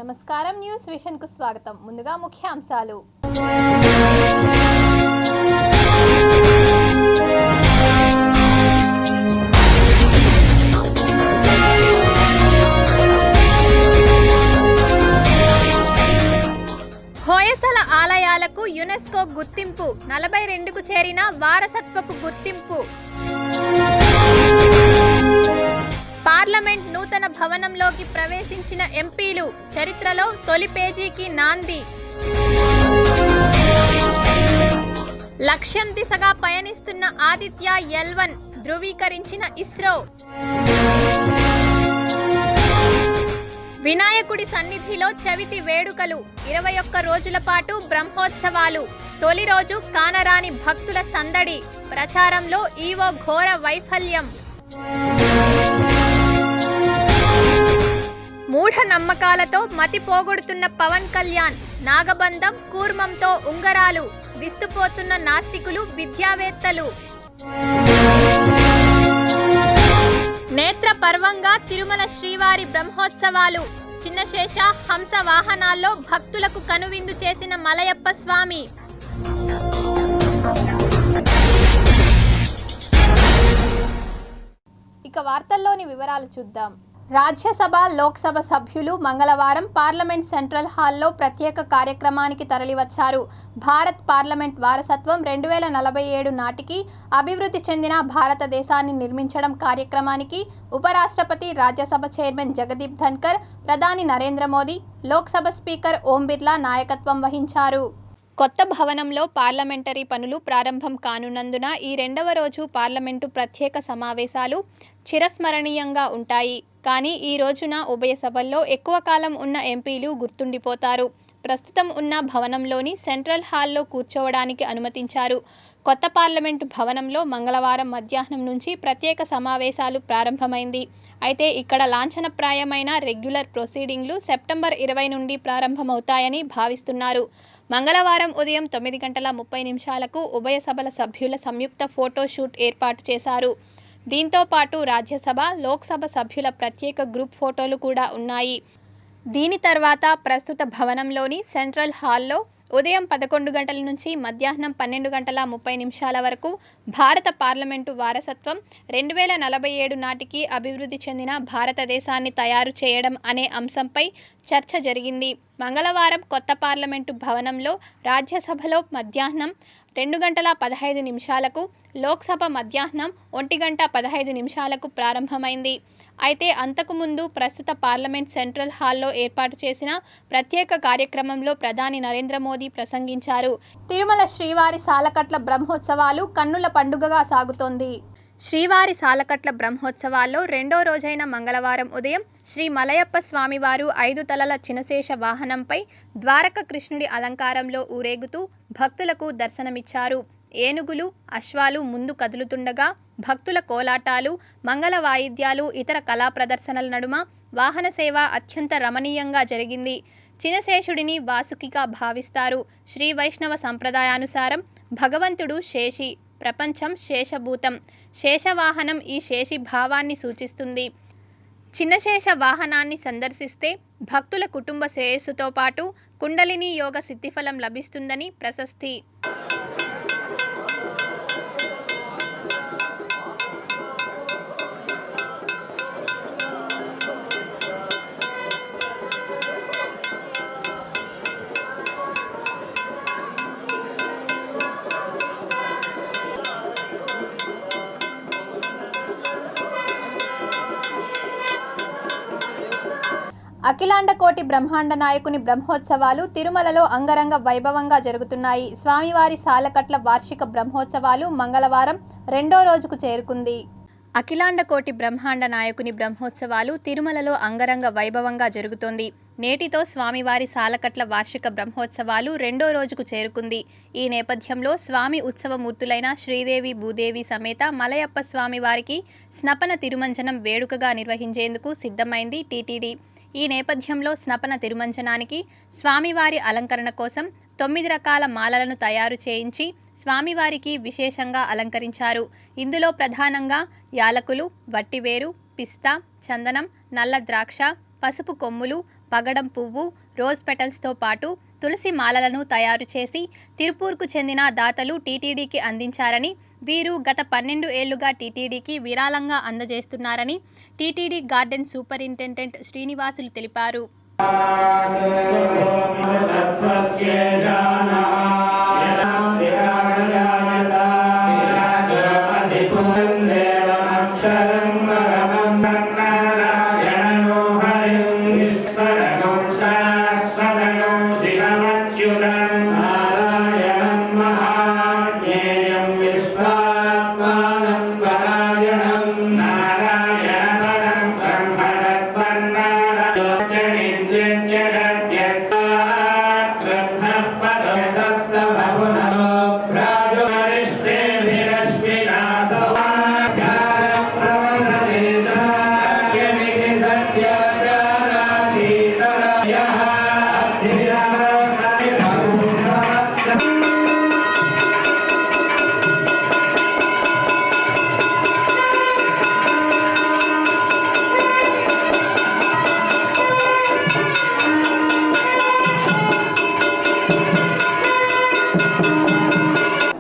నమస్కారం news vision కు స్వాగతం. ముందుగా ముఖ్యాంశాలు. హోయసల ఆలయాలకు యునెస్కో గుర్తింపు, 42కు చేరిన వారసత్వపు గుర్తింపు. పార్లమెంట్ నూతన భవనంలోకి ప్రవేశించిన ఎంపీలు, చరిత్రలో తొలి పేజీకి నాంది. లక్ష్యం దిశగా పయనిస్తున్న ఆదిత్య L1 ధృవీకరించిన ఇస్రో. వినాయకుడి సన్నిధిలో చవితి వేడుకలు, 21 రోజుల పాటు బ్రహ్మోత్సవాలు. తొలి రోజు కానరాని భక్తుల సందడి, ప్రచారంలో ఈవో ఘోర వైఫల్యం. మూఢ నమ్మకాలతో మతి పోగొడుతున్న పవన్ కళ్యాణ్, నాగబంధం కూర్మంతో ఉంగరాలు, విస్తుపోతున్న నాస్తికులు విద్యావేత్తలు. నేత్ర పర్వంగా తిరుమల శ్రీవారి బ్రహ్మోత్సవాలు, చిన్నశేష హంస వాహనాల్లో భక్తులకు కనువిందు చేసిన మలయప్ప స్వామి. ఇక వార్తల్లోని వివరాలు చూద్దాం. రాజ్యసభ, లోక్సభ సభ్యులు మంగళవారం పార్లమెంట్ సెంట్రల్ హాల్లో ప్రత్యేక కార్యక్రమానికి తరలివచ్చారు. భారత్ పార్లమెంట్ వారసత్వం 2047 నాటికి అభివృద్ధి చెందిన భారతదేశాన్ని నిర్మించడం కార్యక్రమానికి ఉపరాష్ట్రపతి, రాజ్యసభ చైర్మన్ జగదీప్ ధన్కర్, ప్రధాని నరేంద్ర మోదీ, లోక్సభ స్పీకర్ ఓం బిర్లా నాయకత్వం వహించారు. కొత్త భవనంలో పార్లమెంటరీ పనులు ప్రారంభం కానున్నందున ఈ రెండవ రోజు పార్లమెంటు ప్రత్యేక సమావేశాలు చిరస్మరణీయంగా ఉంటాయి. కానీ ఈ రోజున ఉభయ సభల్లో ఎక్కువ కాలం ఉన్న ఎంపీలు గుర్తుండిపోతారు. ప్రస్తుతం ఉన్న భవనంలోని సెంట్రల్ హాల్లో కూర్చోవడానికి అనుమతించారు. కొత్త పార్లమెంటు భవనంలో మంగళవారం మధ్యాహ్నం నుంచి ప్రత్యేక సమావేశాలు ప్రారంభమైంది. అయితే ఇక్కడ లాంఛనప్రాయమైన రెగ్యులర్ ప్రొసీడింగ్లు సెప్టెంబర్ 20 నుండి ప్రారంభమవుతాయని భావిస్తున్నారు. మంగళవారం ఉదయం 9:30 ఉభయ సభల సభ్యుల సంయుక్త ఫోటో షూట్ ఏర్పాటు చేశారు. దీంతో పాటు రాజ్యసభ, లోక్సభ సభ్యుల ప్రత్యేక గ్రూప్ ఫోటోలు కూడా ఉన్నాయి. దీని తర్వాత ప్రస్తుత భవనంలోని సెంట్రల్ హాల్లో ఉదయం 11 గంటల నుంచి మధ్యాహ్నం 12:30 వరకు భారత పార్లమెంటు వారసత్వం 2047 నాటికి అభివృద్ధి చెందిన భారతదేశాన్ని తయారు చేయడం అనే అంశంపై చర్చ జరిగింది. మంగళవారం కొత్త పార్లమెంటు భవనంలో రాజ్యసభలో మధ్యాహ్నం 2:15, లోక్సభ మధ్యాహ్నం 1:15 ప్రారంభమైంది. అయితే అంతకుముందు ప్రస్తుత పార్లమెంట్ సెంట్రల్ హాల్లో ఏర్పాటు చేసిన ప్రత్యేక కార్యక్రమంలో ప్రధాని నరేంద్ర మోదీ ప్రసంగించారు. తిరుమల శ్రీవారి సాలకట్ల బ్రహ్మోత్సవాలు కన్నుల పండుగగా సాగుతోంది. శ్రీవారి సాలకట్ల బ్రహ్మోత్సవాల్లో రెండో రోజైన మంగళవారం ఉదయం శ్రీ మలయప్ప స్వామివారు 5 తలల చినశేష వాహనంపై ద్వారక కృష్ణుడి అలంకారంలో ఊరేగుతూ భక్తులకు దర్శనమిచ్చారు. ఏనుగులు, అశ్వాలు ముందు కదులుతుండగా భక్తుల కోలాటాలు, మంగళ వాయిద్యాలు, ఇతర కళా ప్రదర్శనల నడుమ వాహన సేవ అత్యంత రమణీయంగా జరిగింది. చినశేషుడిని వాసుకిగా భావిస్తారు. శ్రీ వైష్ణవ సంప్రదాయానుసారం భగవంతుడు శేషి, ప్రపంచం శేషభూతం. శేషవాహనం ఈ శేషి భావాన్ని సూచిస్తుంది. చిన్నశేష వాహనాన్ని సందర్శిస్తే భక్తుల కుటుంబ శ్రేయస్సుతో పాటు కుండలిని యోగ సిద్ధిఫలం లభిస్తుందని ప్రశస్తి. అఖిలాండ కోటి బ్రహ్మాండ నాయకుని బ్రహ్మోత్సవాలు తిరుమలలో అంగరంగ వైభవంగా జరుగుతున్నాయి. స్వామివారి సాలకట్ల వార్షిక బ్రహ్మోత్సవాలు మంగళవారం రెండో రోజుకు చేరుకుంది. అఖిలాండ కోటి బ్రహ్మాండ నాయకుని బ్రహ్మోత్సవాలు తిరుమలలో అంగరంగ వైభవంగా జరుగుతోంది. నేటితో స్వామివారి సాలకట్ల వార్షిక బ్రహ్మోత్సవాలు రెండో రోజుకు చేరుకుంది. ఈ నేపథ్యంలో స్వామి ఉత్సవమూర్తులైన శ్రీదేవి, భూదేవి సమేత మలయప్ప స్వామివారికి స్నపన తిరుమంజనం వేడుకగా నిర్వహించేందుకు సిద్ధమైంది టీటీడీ. ఈ నేపథ్యంలో స్నపన తిరుమంజనానికి స్వామివారి అలంకరణ కోసం 9 రకాల మాలలను తయారు చేయించి స్వామివారికి విశేషంగా అలంకరించారు. ఇందులో ప్రధానంగా యాలకులు, వట్టివేరు, పిస్తా, చందనం, నల్ల ద్రాక్ష, పసుపు కొమ్ములు, పగడం పువ్వు, రోజ్ పెటల్స్తో పాటు తులసి మాలలను తయారు చేసి తిరుపూర్కు చెందిన దాతలు టీటీడీకి అందించారని, వీరు గత 12 ఏళ్లుగా టీటీడీకి విరాళంగా అందజేస్తున్నారని టీటీడీ గార్డెన్ సూపరింటెండెంట్ శ్రీనివాసులు తెలిపారు.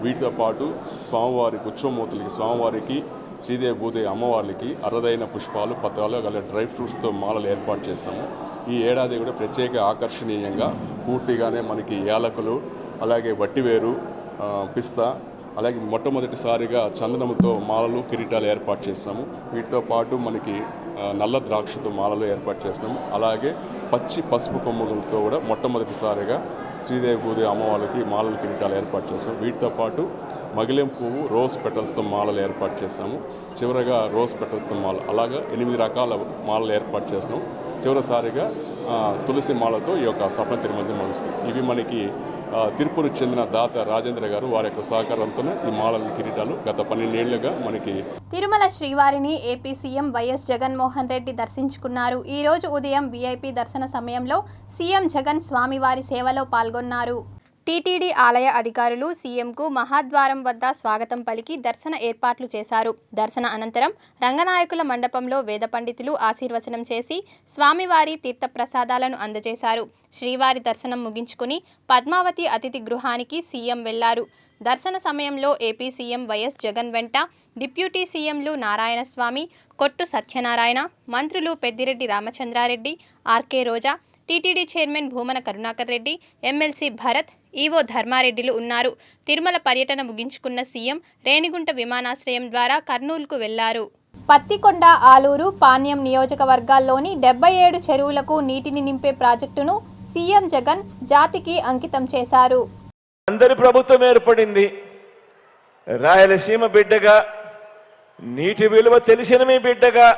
వీటితో పాటు స్వామివారికి ఉత్సవమూర్తులకి, స్వామివారికి, శ్రీదేవి భూదేవి అమ్మవార్లకి అరుదైన పుష్పాలు, పత్రాలు అలాగే డ్రై ఫ్రూట్స్తో మాలలు ఏర్పాటు చేస్తాము. ఈ ఏడాది కూడా ప్రత్యేక ఆకర్షణీయంగా పూర్తిగానే మనకి యాలకులు, అలాగే వట్టివేరు, పిస్తా, అలాగే మొట్టమొదటిసారిగా చందనంతో మాలలు, కిరీటాలు ఏర్పాటు చేస్తాము. వీటితో పాటు మనకి నల్ల ద్రాక్షతో మాలలు ఏర్పాటు చేస్తాము. అలాగే పచ్చి పసుపు కొమ్ములతో కూడా మొట్టమొదటిసారిగా శ్రీదేవి భూదేవి అమ్మవారికి మాలలు, కిరీటాలు ఏర్పాటు చేస్తాము. వీటితో పాటు మగిలెం పువ్వు, రోజ్ పెటల్స్తో మాలలు ఏర్పాటు చేస్తాము. చివరగా రోజ్ పెటల్స్తో మాల, అలాగా 8 రకాల మాలలు ఏర్పాటు చేస్తాము. చివరిసారిగా తులసి మాలతో ఈ యొక్క సప్న తిరుమంజనం ముగుస్తుంది. ఇవి మనకి తిరుపూర్కి చెందిన దాత రాజేంద్ర గారు వారి యొక్క సహకారంతోనే ఈ మాలల కిరీటాలు గత 12 ఏళ్లుగా మనకి. తిరుమల శ్రీవారిని AP CM YS Jaganmohan Reddy దర్శించుకున్నారు. ఈ రోజు ఉదయం వీఐపీ దర్శన సమయంలో సీఎం జగన్ స్వామివారి సేవలో పాల్గొన్నారు. టీటీడీ ఆలయ అధికారులు సీఎంకు మహాద్వారం వద్ద స్వాగతం పలికి దర్శన ఏర్పాట్లు చేశారు. దర్శన అనంతరం రంగనాయకుల మండపంలో వేద పండితులు ఆశీర్వచనం చేసి స్వామివారి తీర్థప్రసాదాలను అందజేశారు. శ్రీవారి దర్శనం ముగించుకుని పద్మావతి అతిథి గృహానికి సీఎం వెళ్లారు. దర్శన సమయంలో ఏపీ సీఎం వైఎస్ జగన్ వెంట డిప్యూటీ సీఎంలు నారాయణస్వామి, కొట్టు సత్యనారాయణ, మంత్రులు Peddireddy Ramachandra Reddy, RK Roja, TTD chairman Bhumana Karunakar Reddy, MLC Bharat, EO ధర్మారెడ్డిలు ఉన్నారు. తిరుమల పర్యటన ముగించుకున్న సీఎం రేణిగుంట విమానాశ్రయం ద్వారా కర్నూలుకు వెళ్లారు. పత్తికొండ, ఆలూరు, పాణ్యం నియోజకవర్గాల్లోని 77 చెరువులకు నీటిని నింపే ప్రాజెక్టును సీఎం జగన్ జాతికి అంకితం చేశారు. అందరి ప్రభుత్వం ఏర్పడింది. రాయలసీమ బిడ్డగా, నీటి విలువ తెలిసిన మీ బిడ్డగా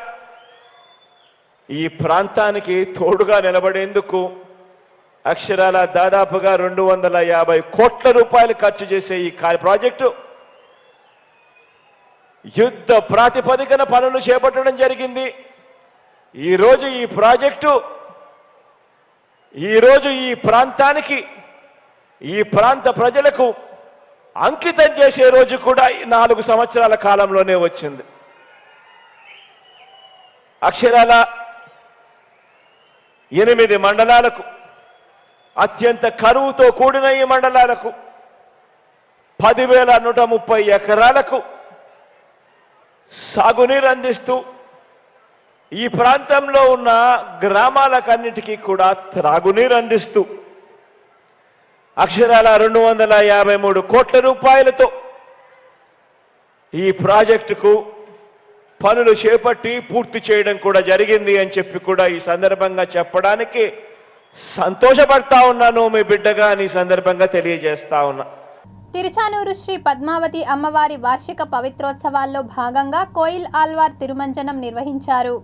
ఈ ప్రాంతానికి తోడుగా నిలబడేందుకు అక్షరాల దాదాపుగా 250 కోట్ల రూపాయలు ఖర్చు చేసే ఈ ప్రాజెక్టు యుద్ధ ప్రాతిపదికన పనులు చేపట్టడం జరిగింది. ఈరోజు ఈ ప్రాజెక్టు ఈ ప్రాంతానికి, ఈ ప్రాంత ప్రజలకు అంకితం చేసే రోజు కూడా 4 సంవత్సరాల కాలంలోనే వచ్చింది. అక్షరాల 8 మండలాలకు, అత్యంత కరువుతో కూడిన ఈ మండలాలకు 10,130 ఎకరాలకు సాగునీరు అందిస్తూ ఈ ప్రాంతంలో ఉన్న గ్రామాలకన్నిటికీ కూడా త్రాగునీరు అందిస్తూ అక్షరాల 253 కోట్ల రూపాయలతో ఈ ప్రాజెక్టుకు పనులు చేపట్టి పూర్తి చేయడం కూడా జరిగింది అని చెప్పి కూడా ఈ సందర్భంగా చెప్పడానికి సంతోషపడతా ఉన్నాను. మీ బిడ్డగా ఈ సందర్భంగా తెలియజేస్తా ఉన్నా. తిరుచానూరు శ్రీ పద్మావతి అమ్మవారి వార్షిక పవిత్రోత్సవాల్లో భాగంగా కోయిల్ ఆల్వార్ తిరుమంజనం నిర్వహించారు.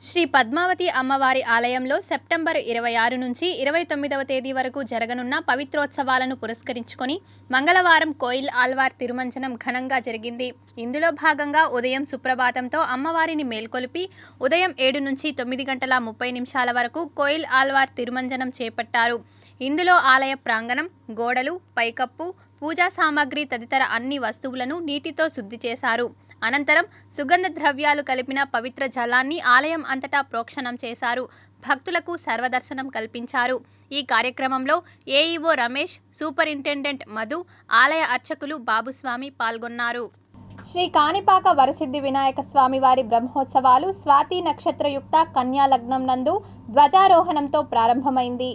శ్రీ పద్మావతి అమ్మవారి ఆలయంలో సెప్టెంబర్ 26 నుంచి 29వ తేదీ వరకు జరగనున్న పవిత్రోత్సవాలను పురస్కరించుకొని మంగళవారం కోయిల్ ఆల్వార్ తిరుమంజనం ఘనంగా జరిగింది. ఇందులో భాగంగా ఉదయం సుప్రభాతంతో అమ్మవారిని మేల్కొలిపి ఉదయం 7 నుంచి 9 గంటల 30 నిమిషాల వరకు కోయిల్ ఆల్వార్ తిరుమంజనం చేపట్టారు. ఇందులో ఆలయ ప్రాంగణం, గోడలు, పైకప్పు, పూజా సామాగ్రి తదితర అన్ని వస్తువులను నీటితో శుద్ధి చేశారు. అనంతరం సుగంధ ద్రవ్యాలు కలిపిన పవిత్ర జలాన్ని ఆలయం అంతటా ప్రోక్షణం చేశారు. భక్తులకు సర్వదర్శనం కల్పించారు. ఈ కార్యక్రమంలో ఏఈఓ రమేష్, సూపరింటెండెంట్ మధు, ఆలయ అర్చకులు బాబుస్వామి పాల్గొన్నారు. శ్రీ కాణిపాక వరసిద్ధి వినాయక స్వామి వారి బ్రహ్మోత్సవాలు స్వాతి నక్షత్రయుక్త కన్యా లగ్నం నందు ధ్వజారోహణంతో ప్రారంభమైంది.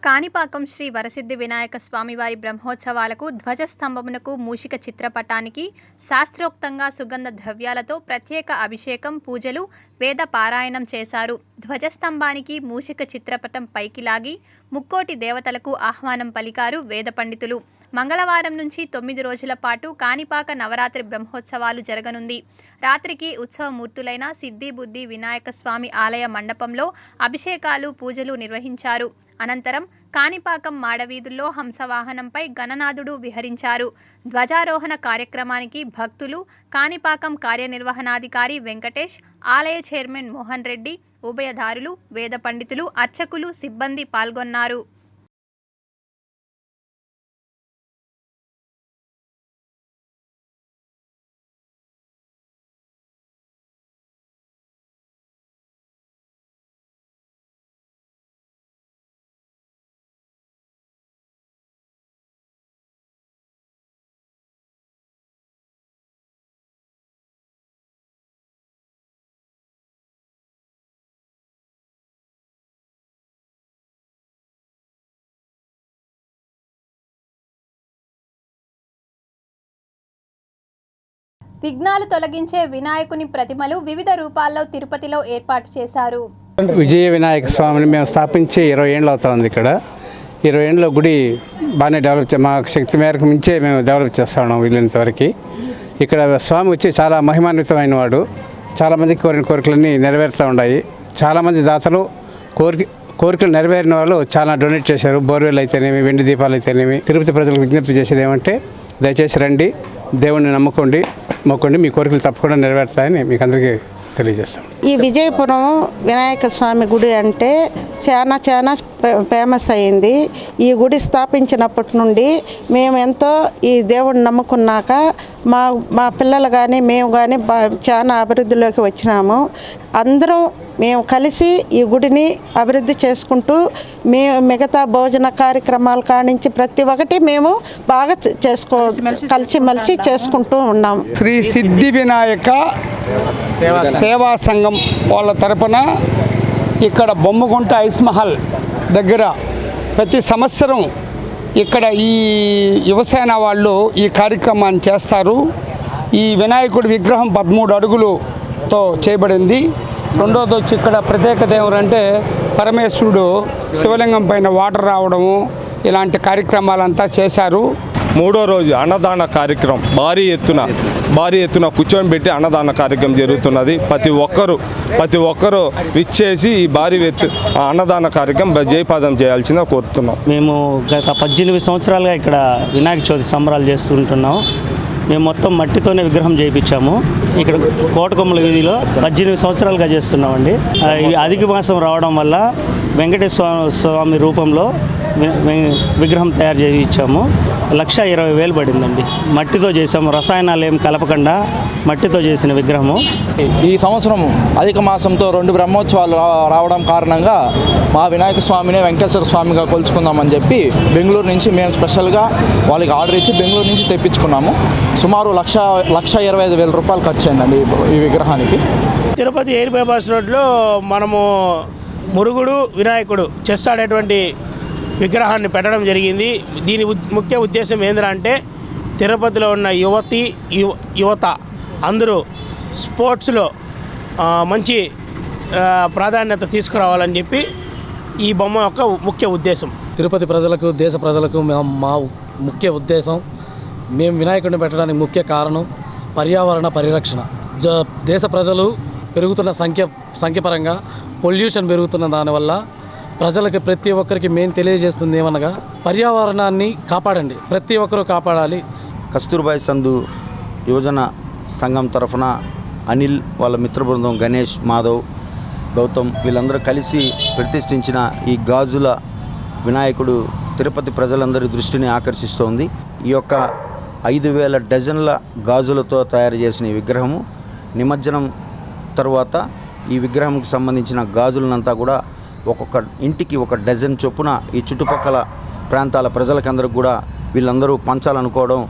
కాణిపాకం శ్రీ వరసిద్ధి వినాయక స్వామివారి బ్రహ్మోత్సవాలకు ధ్వజస్తంభమునకు మూషిక చిత్రపటానికి శాస్త్రోక్తంగా సుగంధ ద్రవ్యాలతో ప్రత్యేక అభిషేకం, పూజలు, వేద పారాయణం చేశారు. ధ్వజస్తంభానికి మూషిక చిత్రపటం పైకి లాగి ముక్కోటి దేవతలకు ఆహ్వానం పలికారు వేద పండితులు. మంగళవారం నుంచి 9 రోజుల పాటు కాణిపాక నవరాత్రి బ్రహ్మోత్సవాలు జరగనుంది. రాత్రికి ఉత్సవమూర్తులైన సిద్ధి బుద్ధి వినాయక స్వామి ఆలయ మండపంలో అభిషేకాలు, పూజలు నిర్వహించారు. అనంతరం కాణిపాకం మాడవీధుల్లో హంసవాహనంపై గణనాథుడు విహరించారు. ధ్వజారోహణ కార్యక్రమానికి భక్తులు, కాణిపాకం కార్యనిర్వహణాధికారి వెంకటేష్, ఆలయ చైర్మన్ మోహన్ రెడ్డి, ఉభయదారులు, వేద పండితులు, అర్చకులు, సిబ్బంది పాల్గొన్నారు. విఘ్నాలు తొలగించే వినాయకుని ప్రతిమలు వివిధ రూపాల్లో తిరుపతిలో ఏర్పాటు చేశారు. విజయ వినాయక స్వామిని మేము స్థాపించి 20 ఏళ్ళు అవుతుంది. ఇక్కడ 20 ఏళ్ళలో గుడి బాగానే డెవలప్ మా శక్తి మేరకు మించే మేము డెవలప్ చేస్తా ఉన్నాం వీళ్ళంతవరకు. ఇక్కడ స్వామి వచ్చి చాలా మహిమాన్వితమైన వాడు. చాలామందికి కోరిన కోరికలన్నీ నెరవేరుతూ ఉన్నాయి. చాలామంది దాతలు కోరికలు నెరవేరిన వాళ్ళు చాలా డొనేట్ చేశారు. బోర్వెల్ అయితేనేమి, వెండి దీపాలు అయితేనేమి. తిరుపతి ప్రజలకు విజ్ఞప్తి చేసేది ఏమంటే దయచేసి రండి, దేవుణ్ణి నమ్ముకోండి, మొక్కండి, మీ కోరికలు తప్పకుండా నెరవేరుతాయని మీకు అందరికీ తెలియజేస్తాం. ఈ విజయపురం వినాయక స్వామి గుడి అంటే చాలా ఫేమస్ అయింది. ఈ గుడి స్థాపించినప్పటి నుండి మేము ఎంతో ఈ దేవుడిని నమ్ముకున్నాక మా పిల్లలు కానీ మేము కానీ చాలా అభివృద్ధిలోకి వచ్చినాము. అందరం మేము కలిసి ఈ గుడిని అభివృద్ధి చేసుకుంటూ మేము మిగతా భోజన కార్యక్రమాల కానించి ప్రతి ఒక్కటి మేము బాగా కలిసిమెలిసి చేసుకుంటూ ఉన్నాము. శ్రీ సిద్ధి వినాయక సేవా సంఘం వాళ్ళ తరపున ఇక్కడ బొమ్మగుంట ఐస్ మహల్ దగ్గర ప్రతి సంవత్సరం ఇక్కడ ఈ యువసేన వాళ్ళు ఈ కార్యక్రమాన్ని చేస్తారు. ఈ వినాయకుడి విగ్రహం 13 అడుగులతో చేయబడింది. రెండోది వచ్చి ఇక్కడ ప్రత్యేకత ఏమంటే పరమేశ్వరుడు శివలింగం పైన వాటర్ రావడము, ఇలాంటి కార్యక్రమాలంతా చేశారు. మూడో రోజు అన్నదాన కార్యక్రమం భారీ ఎత్తున కూర్చొని పెట్టి అన్నదాన కార్యక్రమం జరుగుతున్నది. ప్రతి ఒక్కరు విచ్చేసి ఈ భారీ అన్నదాన కార్యక్రమం జయపాదం చేయాల్సిందిగా కోరుతున్నాం. మేము గత 18 సంవత్సరాలుగా ఇక్కడ వినాయక చవితి సంబరాలు చేస్తుంటున్నాం. మేము మొత్తం మట్టితోనే విగ్రహం చేయించాము. ఇక్కడ కోటకొమ్మల వీధిలో 18 సంవత్సరాలుగా చేస్తున్నామండి. అధిక మాసం రావడం వల్ల వెంకటేశ్వర స్వామి రూపంలో విగ్రహం తయారు చేసి ఇచ్చాము. 1,20,000 పడిందండి. మట్టితో చేసాము, రసాయనాలు ఏం కలపకుండా మట్టితో చేసిన విగ్రహము. ఈ సంవత్సరం అధిక మాసంతో 2 బ్రహ్మోత్సవాలు రావడం కారణంగా మా వినాయక స్వామిని వెంకటేశ్వర స్వామిగా కొలుచుకుందామని చెప్పి బెంగళూరు నుంచి మేము స్పెషల్గా వాళ్ళకి ఆర్డర్ ఇచ్చి బెంగళూరు నుంచి తెప్పించుకున్నాము. సుమారు 1,25,000 రూపాయలు ఖర్చు అయిందండి ఈ విగ్రహానికి. తిరుపతి ఎయిర్ బైపాస్ రోడ్లో మనము మురుగుడు వినాయకుడు చెస్ ఆడేటువంటి విగ్రహాన్ని పెట్టడం జరిగింది. దీని ముఖ్య ఉద్దేశం ఏంటంటే తిరుపతిలో ఉన్న యువత అందరూ స్పోర్ట్స్లో మంచి ప్రాధాన్యత తీసుకురావాలని చెప్పి ఈ బొమ్మ యొక్క ముఖ్య ఉద్దేశం. తిరుపతి ప్రజలకు, దేశ ప్రజలకు మా ముఖ్య ఉద్దేశం, మేము వినాయకుడిని పెట్టడానికి ముఖ్య కారణం పర్యావరణ పరిరక్షణ. దేశ ప్రజలు పెరుగుతున్న సంఖ్యపరంగా పొల్యూషన్ పెరుగుతున్న దానివల్ల ప్రజలకి ప్రతి ఒక్కరికి మేము తెలియజేస్తుంది ఏమనగా పర్యావరణాన్ని కాపాడండి, ప్రతి ఒక్కరూ కాపాడాలి. కస్తూర్బాయ్ సంధు యువజన సంఘం తరఫున అనిల్, వాళ్ళ మిత్ర బృందం గణేష్, మాధవ్, గౌతమ్ వీళ్ళందరూ కలిసి ప్రతిష్ఠించిన ఈ గాజుల వినాయకుడు తిరుపతి ప్రజలందరి దృష్టిని ఆకర్షిస్తోంది. ఈ యొక్క 5,000 డజన్ల గాజులతో తయారు చేసిన ఈ విగ్రహము. నిమజ్జనం తర్వాత ఈ విగ్రహంకి సంబంధించిన గాజులనంతా కూడా ఒక్కొక్క ఇంటికి 1 డజన్ చొప్పున ఈ చుట్టుపక్కల ప్రాంతాల ప్రజలకందరికి కూడా వీళ్ళందరూ పంచాలనుకోవడం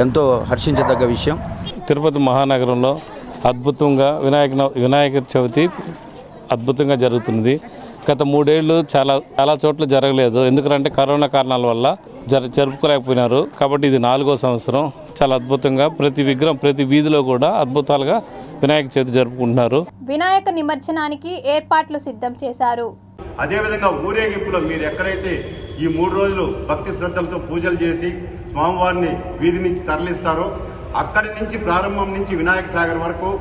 ఎంతో హర్షించదగ్గ విషయం. తిరుపతి మహానగరంలో అద్భుతంగా వినాయక చవితి అద్భుతంగా జరుగుతుంది. గత 3 ఏళ్ళు చాలా చోట్ల జరగలేదు. ఎందుకంటే కరోనా కారణాల వల్ల జరుపుకోలేకపోయినారు. కాబట్టి ఇది 4వ సంవత్సరం. చాలా అద్భుతంగా ప్రతి విగ్రహం ప్రతి వీధిలో కూడా అద్భుతాలుగా వినాయక చవితి జరుపుకుంటున్నారు. వినాయక నిమజ్జనానికి ఏర్పాట్లు సిద్ధం చేశారు. అదేవిధంగా ఊరేగింపులో మీరు ఎక్కడైతే ఈ 3 రోజులు భక్తి శ్రద్ధలతో పూజలు చేసి స్వామివారిని వీధి నుంచి తరలిస్తారో అక్కడి నుంచి ప్రారంభం నుంచి వినాయక సాగర్ వరకు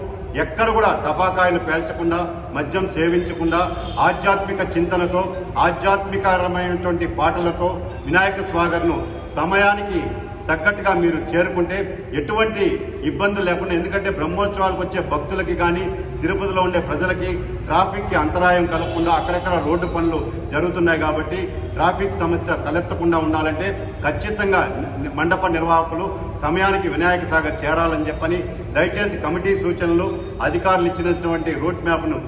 ఎక్కడ కూడా టపాకాయలు పేల్చకుండా, మద్యం సేవించకుండా, ఆధ్యాత్మిక చింతనతో, ఆధ్యాత్మికరమైనటువంటి పాటలతో వినాయక సాగర్ను సమయానికి తగ్గట్టుగా మీరు చేరుకుంటే ఎటువంటి ఇబ్బందులు లేకుండా, ఎందుకంటే బ్రహ్మోత్సవాలకు వచ్చే భక్తులకి కానీ తిరుపతిలో ఉండే ప్రజలకి ట్రాఫిక్కి అంతరాయం కలగకుండా అక్కడక్కడ రోడ్డు పనులు జరుగుతున్నాయి. కాబట్టి ట్రాఫిక్ సమస్య తలెత్తకుండా ఉండాలంటే ఖచ్చితంగా మండప నిర్వాహకులు సమయానికి వినాయక సాగర్ చేరాలని చెప్పని దయచేసి కమిటీ సూచనలు అధికారులు ఇచ్చినటువంటి రూట్ మ్యాప్ను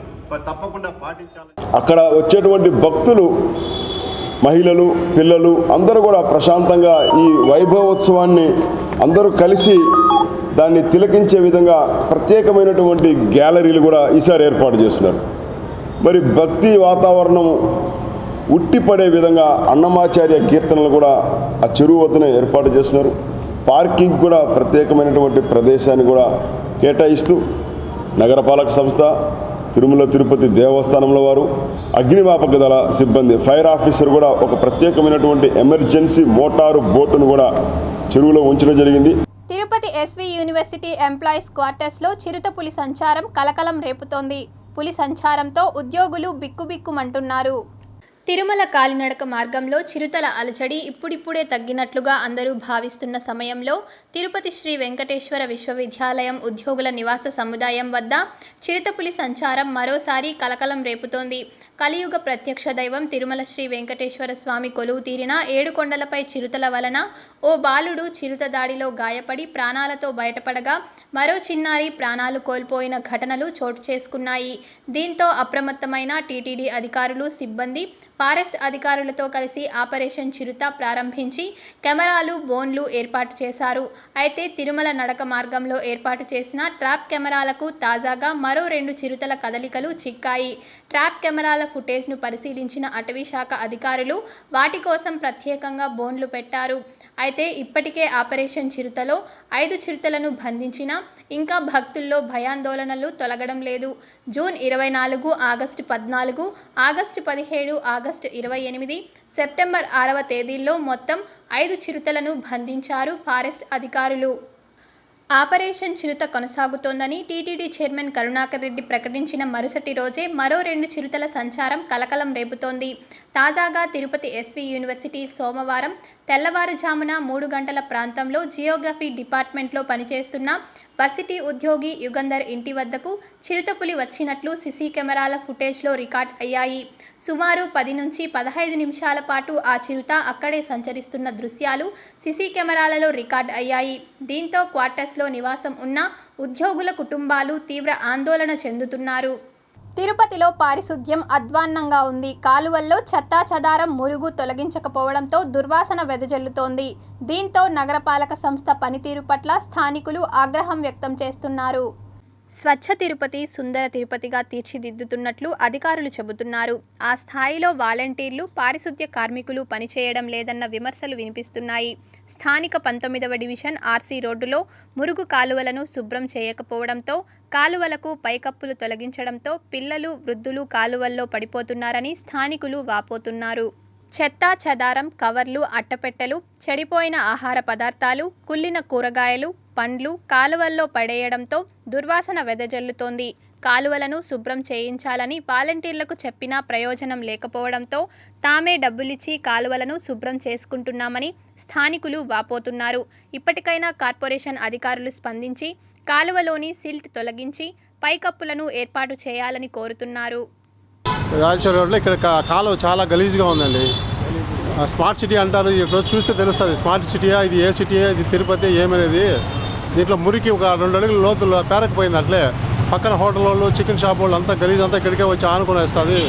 తప్పకుండా పాటించాలని. అక్కడ వచ్చేటువంటి భక్తులు, మహిళలు, పిల్లలు అందరూ కూడా ప్రశాంతంగా ఈ వైభవోత్సవాన్ని అందరూ కలిసి దాన్ని తిలకించే విధంగా ప్రత్యేకమైనటువంటి గ్యాలరీలు కూడా ఈసారి ఏర్పాటు చేస్తున్నారు. మరి భక్తి వాతావరణం ఉట్టిపడే విధంగా అన్నమాచార్య కీర్తనలు కూడా ఆ చెరువు వద్దనే ఏర్పాటు చేస్తున్నారు. పార్కింగ్ కూడా ప్రత్యేకమైనటువంటి ప్రదేశాన్ని కూడా కేటాయిస్తూ నగరపాలక సంస్థ, తిరుమల తిరుపతి దేవస్థానంలో వారు, అగ్నిమాపక దళ సిబ్బంది, ఫైర్ ఆఫీసర్ కూడా ఒక ప్రత్యేకమైనటువంటి ఎమర్జెన్సీ మోటారు బోటును కూడా చెరువులో ఉంచడం జరిగింది. తిరుపతి ఎస్వి యూనివర్సిటీ ఎంప్లాయీస్ క్వార్టర్స్లో చిరుత పులి సంచారం కలకలం రేపుతోంది. పులి సంచారంతో ఉద్యోగులు బిక్కుబిక్కుమంటున్నారు. తిరుమల కాలినడక మార్గంలో చిరుతల అలజడి ఇప్పుడిప్పుడే తగ్గినట్లుగా అందరూ భావిస్తున్న సమయంలో తిరుపతి శ్రీ వెంకటేశ్వర విశ్వవిద్యాలయం ఉద్యోగుల నివాస సముదాయం వద్ద చిరుతపులి సంచారం మరోసారి కలకలం రేపుతోంది. కలియుగ ప్రత్యక్ష దైవం తిరుమల శ్రీ వెంకటేశ్వర స్వామి కొలువు తీరిన 7 కొండలపై చిరుతల వలన ఓ బాలుడు చిరుత దాడిలో గాయపడి ప్రాణాలతో బయటపడగా మరో చిన్నారి ప్రాణాలు కోల్పోయిన ఘటనలు చోటు చేసుకున్నాయి. దీంతో అప్రమత్తమైన టీటీడీ అధికారులు, సిబ్బంది ఫారెస్ట్ అధికారులతో కలిసి ఆపరేషన్ చిరుత ప్రారంభించి కెమెరాలు, బోన్లు ఏర్పాటు చేశారు. అయితే తిరుమల నడక మార్గంలో ఏర్పాటు చేసిన ట్రాప్ కెమెరాలకు తాజాగా మరో 2 చిరుతల కదలికలు చిక్కాయి. ట్రాప్ కెమెరాల ఫుటేజ్ను పరిశీలించిన అటవీ శాఖ అధికారులు వాటి కోసం ప్రత్యేకంగా బోన్లు పెట్టారు. అయితే ఇప్పటికే ఆపరేషన్ చిరుతలో 5 చిరుతలను బంధించినా ఇంకా భక్తుల్లో భయాందోళనలు తొలగడం లేదు. June 24, August 14, August 17, August 28, September 6వ తేదీల్లో మొత్తం 5 చిరుతలను బంధించారు ఫారెస్ట్ అధికారులు. ఆపరేషన్ చిరుత కొనసాగుతోందని టీటీడీ చైర్మన్ కరుణాకర్ రెడ్డి ప్రకటించిన మరుసటి రోజే మరో 2 చిరుతల సంచారం కలకలం రేపుతోంది. తాజాగా తిరుపతి ఎస్వి యూనివర్సిటీ సోమవారం తెల్లవారుజామున 3 గంటల ప్రాంతంలో జియోగ్రఫీ డిపార్ట్మెంట్లో పనిచేస్తున్న వర్సిటీ ఉద్యోగి యుగంధర్ ఇంటి వద్దకు చిరుతపులి వచ్చినట్లు సీసీ కెమెరాల ఫుటేజ్లో రికార్డ్ అయ్యాయి. సుమారు 10 నుంచి 15 నిమిషాల పాటు ఆ చిరుత అక్కడే సంచరిస్తున్న దృశ్యాలు సీసీ కెమెరాలలో రికార్డ్ అయ్యాయి. దీంతో క్వార్టర్స్లో నివాసం ఉన్న ఉద్యోగుల కుటుంబాలు తీవ్ర ఆందోళన చెందుతున్నారు. తిరుపతిలో పారిశుద్ధ్యం అధ్వాన్నంగా ఉంది. కాలువల్లో చెత్తా చెదారం, మురుగు తొలగించకపోవడంతో దుర్వాసన వెదజల్లుతోంది. దీంతో నగరపాలక సంస్థ పనితీరు పట్ల స్థానికులు ఆగ్రహం వ్యక్తం చేస్తున్నారు. స్వచ్ఛ తిరుపతి, సుందర తిరుపతిగా తీర్చిదిద్దుతున్నట్లు అధికారులు చెబుతున్నారు. ఆ స్థాయిలో వాలంటీర్లు, పారిశుద్ధ్య కార్మికులు పనిచేయడం లేదన్న విమర్శలు వినిపిస్తున్నాయి. స్థానిక 19వ డివిజన్ ఆర్సీ రోడ్డులో మురుగు కాలువలను శుభ్రం చేయకపోవడంతో, కాలువలకు పైకప్పులు తొలగించడంతో పిల్లలు, వృద్ధులు కాలువల్లో పడిపోతున్నారని స్థానికులు వాపోతున్నారు. చెత్తా చెదారం, కవర్లు, అట్టపెట్టెలు, చెడిపోయిన ఆహార పదార్థాలు, కుళ్ళిన కూరగాయలు, పండ్లు కాలువల్లో పడేయడంతో దుర్వాసన వెదజల్లుతోంది. కాలువలను శుభ్రం చేయించాలని వాలంటీర్లకు చెప్పినా ప్రయోజనం లేకపోవడంతో తామే డబ్బులిచ్చి కాలువలను శుభ్రం చేసుకుంటున్నామని స్థానికులు వాపోతున్నారు. ఇప్పటికైనా కార్పొరేషన్ అధికారులు స్పందించి కాలువలోని సిల్ట్ తొలగించి పైకప్పులను ఏర్పాటు చేయాలని కోరుతున్నారు. రాజేశ్వర రోడ్లో ఇక్కడ కాలువ చాలా గలీజ్గా ఉందండి. స్మార్ట్ సిటీ అంటారు, ఇప్పుడు చూస్తే తెలుస్తుంది స్మార్ట్ సిటీయా, ఇది ఏ సిటీయా, ఇది తిరుపతి ఏమనేది. దీంట్లో మురికి ఒక 2 అడుగుల లోతులు పేరకపోయింది. అట్లే పక్కన హోటల్ వాళ్ళు, చికెన్ షాప్ వాళ్ళు అంతా గలీజ్ అంతా ఇక్కడికే వచ్చి ఆనుకుని వస్తుంది.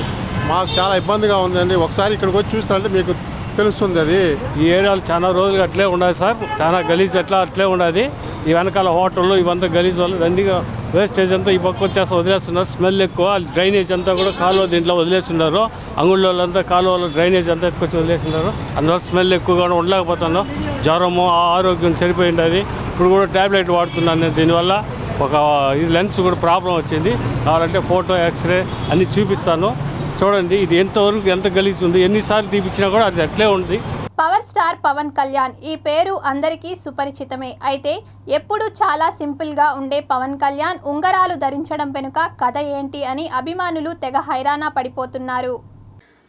మాకు చాలా ఇబ్బందిగా ఉందండి. ఒకసారి ఇక్కడికి వచ్చి చూస్తారంటే మీకు తెలుస్తుంది. అది ఈ ఏరియాలో చాలా రోజులు అట్లే ఉండదు సార్, చాలా గలీజ్ అట్లే ఉండదు. ఈ వెనకాల హోటళ్ళు ఇవంతా గలీజ్ వాళ్ళు దండిగా వేస్టేజ్ అంతా ఈ పక్క వచ్చేసి వదిలేస్తున్నారు. స్మెల్ ఎక్కువ, డ్రైనేజ్ అంతా కూడా కాలువ దీంట్లో వదిలేస్తున్నారు. అంగుళ్ళ వాళ్ళంతా కాలువలో డ్రైనేజ్ అంతా ఎత్తుకొచ్చి వదిలేస్తున్నారు. అందువల్ల స్మెల్ ఎక్కువగా ఉండలేకపోతున్నాం. జ్వరము, ఆరోగ్యం చెడిపోయి ఉండేది. ఇప్పుడు కూడా ట్యాబ్లెట్ వాడుతున్నాను నేను. దీనివల్ల ఒక లెన్స్ కూడా ప్రాబ్లం వచ్చింది. కావాలంటే ఫోటో, ఎక్స్రే అన్నీ చూపిస్తాను. చూడండి ఇది ఎంతవరకు ఎంత గలీజ్ ఉంది. ఎన్నిసార్లు తీపిచ్చినా కూడా అది అట్లే ఉంది. పవర్ స్టార్ పవన్ కళ్యాణ్ ఈ పేరు అందరికీ సుపరిచితమే. అయితే ఎప్పుడు చాలా సింపుల్గా ఉండే పవన్ కళ్యాణ్ ఉంగరాలు ధరించడం వెనుక కథ ఏంటి అని అభిమానులు తెగ హైరాణ పడిపోతున్నారు.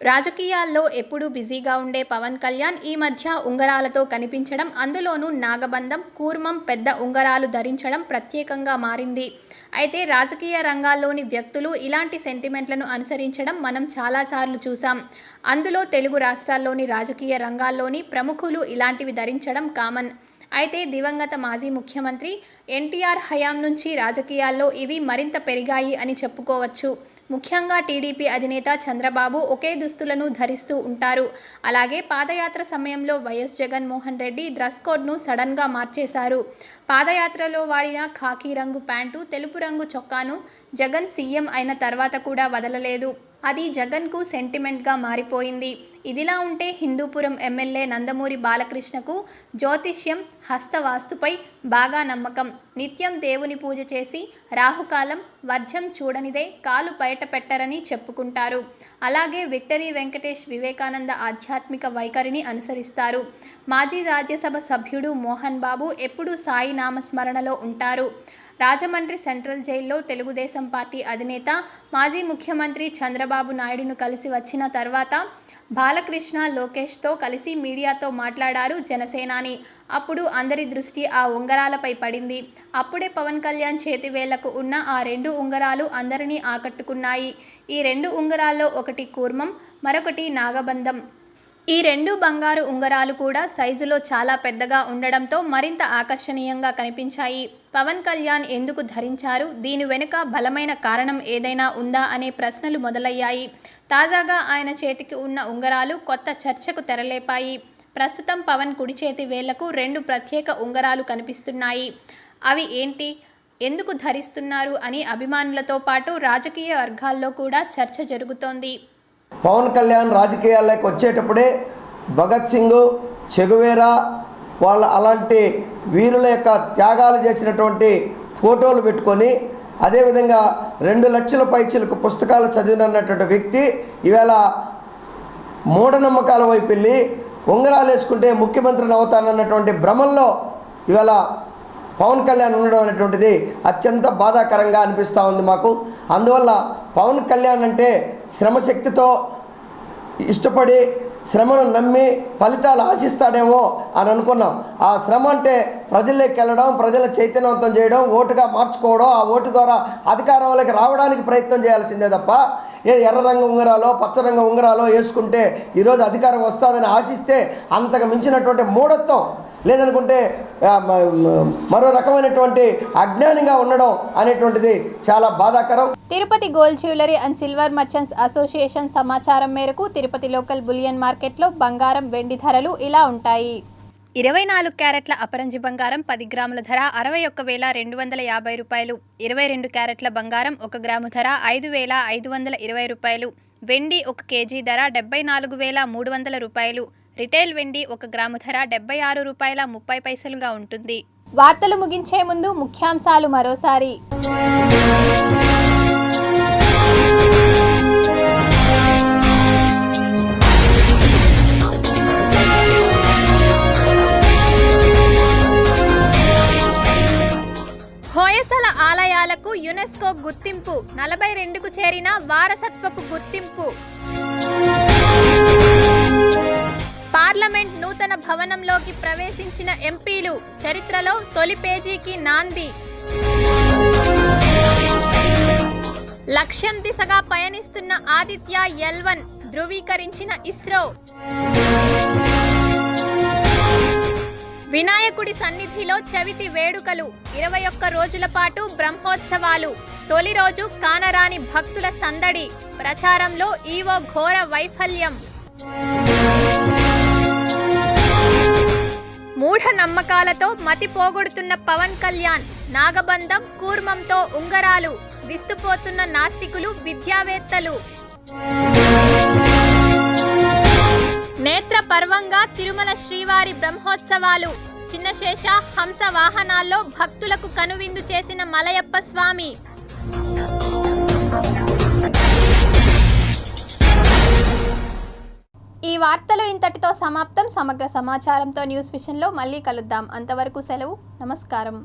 రాజకీయాల్లో ఎప్పుడూ బిజీగా ఉండే పవన్ కళ్యాణ్ ఈ మధ్య ఉంగరాలతో కనిపించడం, అందులోనూ నాగబంధం, కూర్మం, పెద్ద ఉంగరాలు ధరించడం ప్రత్యేకంగా మారింది. అయితే రాజకీయ రంగాల్లోని వ్యక్తులు ఇలాంటి సెంటిమెంట్లను అనుసరించడం మనం చాలాసార్లు చూసాం. అందులో తెలుగు రాష్ట్రాల్లోని రాజకీయ రంగాల్లోని ప్రముఖులు ఇలాంటివి ధరించడం కామన్. అయితే దివంగత మాజీ ముఖ్యమంత్రి ఎన్టీఆర్ హయాం నుంచి రాజకీయాల్లో ఇవి మరింత పెరిగాయి అని చెప్పుకోవచ్చు. ముఖ్యంగా టీడీపీ అధినేత చంద్రబాబు ఒకే దుస్తులను ధరిస్తూ ఉంటారు. అలాగే పాదయాత్ర సమయంలో వైఎస్ జగన్మోహన్ రెడ్డి డ్రెస్ కోడ్ను సడన్గా మార్చేశారు. పాదయాత్రలో వాడిన ఖాకీ రంగు ప్యాంటు, తెలుపు రంగు చొక్కాను జగన్ సీఎం అయిన తర్వాత కూడా వదలలేదు. అది జగన్కు సెంటిమెంట్గా మారిపోయింది. ఇదిలా ఉంటే హిందూపురం ఎమ్మెల్యే నందమూరి బాలకృష్ణకు జ్యోతిష్యం, హస్తవాస్తుపై బాగా నమ్మకం. నిత్యం దేవుని పూజ చేసి రాహుకాలం, వర్జం చూడనిదే కాలు బయట పెట్టరని చెప్పుకుంటారు. అలాగే విక్టరీ వెంకటేష్ వివేకానంద ఆధ్యాత్మిక వైఖరిని అనుసరిస్తారు. మాజీ రాజ్యసభ సభ్యుడు మోహన్ బాబు ఎప్పుడూ సాయి నామస్మరణలో ఉంటారు. రాజమండ్రి సెంట్రల్ జైల్లో తెలుగుదేశం పార్టీ అధినేత మాజీ ముఖ్యమంత్రి చంద్రబాబు నాయుడును కలిసి వచ్చిన తర్వాత బాలకృష్ణ లోకేష్తో కలిసి మీడియాతో మాట్లాడారు జనసేనాని. అప్పుడు అందరి దృష్టి ఆ ఉంగరాలపై పడింది. అప్పుడే పవన్ కళ్యాణ్ చేతివేళ్లకు ఉన్న ఆ 2 ఉంగరాలు అందరినీ ఆకట్టుకున్నాయి. ఈ 2 ఉంగరాల్లో ఒకటి కూర్మం, మరొకటి నాగబంధం. ఈ 2 బంగారు ఉంగరాలు కూడా సైజులో చాలా పెద్దగా ఉండడంతో మరింత ఆకర్షణీయంగా కనిపించాయి. పవన్ కళ్యాణ్ ఎందుకు ధరించారు, దీని వెనుక బలమైన కారణం ఏదైనా ఉందా అనే ప్రశ్నలు మొదలయ్యాయి. తాజాగా ఆయన చేతికి ఉన్న ఉంగరాలు కొత్త చర్చకు తెరలేపాయి. ప్రస్తుతం పవన్ కుడి చేతి వేళ్లకు 2 ప్రత్యేక ఉంగరాలు కనిపిస్తున్నాయి. అవి ఏంటి, ఎందుకు ధరిస్తున్నారు అని అభిమానులతో పాటు రాజకీయ వర్గాల్లో కూడా చర్చ జరుగుతోంది. పవన్ కళ్యాణ్ రాజకీయాల్లోకి వచ్చేటప్పుడే భగత్ సింగ్, చెగువేరా వాళ్ళ అలాంటి వీరుల యొక్క త్యాగాలు చేసినటువంటి ఫోటోలు పెట్టుకొని, అదేవిధంగా 2 లక్షల పైచిలకు పుస్తకాలు చదివినటువంటి వ్యక్తి ఈవేళ మూఢనమ్మకాల వైపు వెళ్ళి ఉంగరాలు వేసుకుంటే ముఖ్యమంత్రిని అవుతానన్నటువంటి భ్రమంలో ఈవేళ పవన్ కళ్యాణ్ ఉండడం అనేటువంటిది అత్యంత బాధాకరంగా అనిపిస్తూ ఉంది మాకు. అందువల్ల పవన్ కళ్యాణ్ అంటే శ్రమశక్తితో ఇష్టపడి శ్రమను నమ్మి ఫలితాలు ఆశిస్తాడేమో అని అనుకున్నాం. ఆ శ్రమ అంటే ప్రజల్లోకి వెళ్ళడం, ప్రజల చైతన్యవంతం చేయడం, ఓటుగా మార్చుకోవడం, ఆ ఓటు ద్వారా అధికారంలోకి రావడానికి ప్రయత్నం చేయాల్సిందే తప్ప ఎర్ర రంగు ఉంగరాలో, పచ్చ రంగు ఉంగరాలో వేసుకుంటే ఈరోజు అధికారం వస్తుందని ఆశిస్తే అంతకు మించినటువంటి మూఢత్వం, లేదనుకుంటే మరో రకమైనటువంటి అజ్ఞానంగా ఉండడం అనేటువంటిది చాలా బాధాకరం. Tirupati gold jewellery and silver merchants association సమాచారం మేరకు తిరుపతి లోకల్ బులియన్ మార్కెట్లో బంగారం, వెండి ధరలు ఇలా ఉంటాయి. 24 క్యారెట్ల అపరంజి బంగారం 10 గ్రాముల ధర 61,250 రూపాయలు. 22 క్యారెట్ల బంగారం 1 గ్రాము ధర 5,520 రూపాయలు. వెండి 1 కేజీ ధర 74,300 రూపాయలు. రిటైల్ వెండి 1 గ్రాము ధర 76 రూపాయల 30 పైసలుగా ఉంటుంది. వార్తలు ముగించే ముందు ముఖ్యాంశాలు మరోసారి. హోయసల ఆలయాలకు యునెస్కో గుర్తింపు, 42కు చేరిన వారసత్వపు గుర్తింపు. పార్లమెంట్ నూతన భవనంలోకి ప్రవేశించిన ఎంపీలు, చరిత్రలో తొలి పేజీకి నాంది. లక్ష్యం దిశగా పయనిస్తున్న ఆదిత్య L1 ధృవీకరించిన ఇస్రో. వినాయకుడి సన్నిధిలో చవితి వేడుకలు, 21 రోజుల పాటు బ్రహ్మోత్సవాలు. తొలి రోజు కానరాని భక్తుల సందడి, ప్రచారంలో ఈవో ఘోర వైఫల్యం. మూఢ నమ్మకాలతో మతి పోగొడుతున్న పవన్ కళ్యాణ్, నాగబంధం కూర్మంతో ఉంగరాలు, విస్తుపోతున్న నాస్తికులు విద్యావేత్తలు. నేత్ర పర్వంగా తిరుమల శ్రీవారి బ్రహ్మోత్సవాలు, చిన్నశేష హంస వాహనాల్లో భక్తులకు కనువిందు చేసిన మలయప్ప స్వామి. ఈ వార్తలు ఇంతటితో సమాప్తం. సమగ్ర సమాచారంతో న్యూస్ విషన్లో మళ్ళీ కలుద్దాం. అంతవరకు సెలవు. నమస్కారం.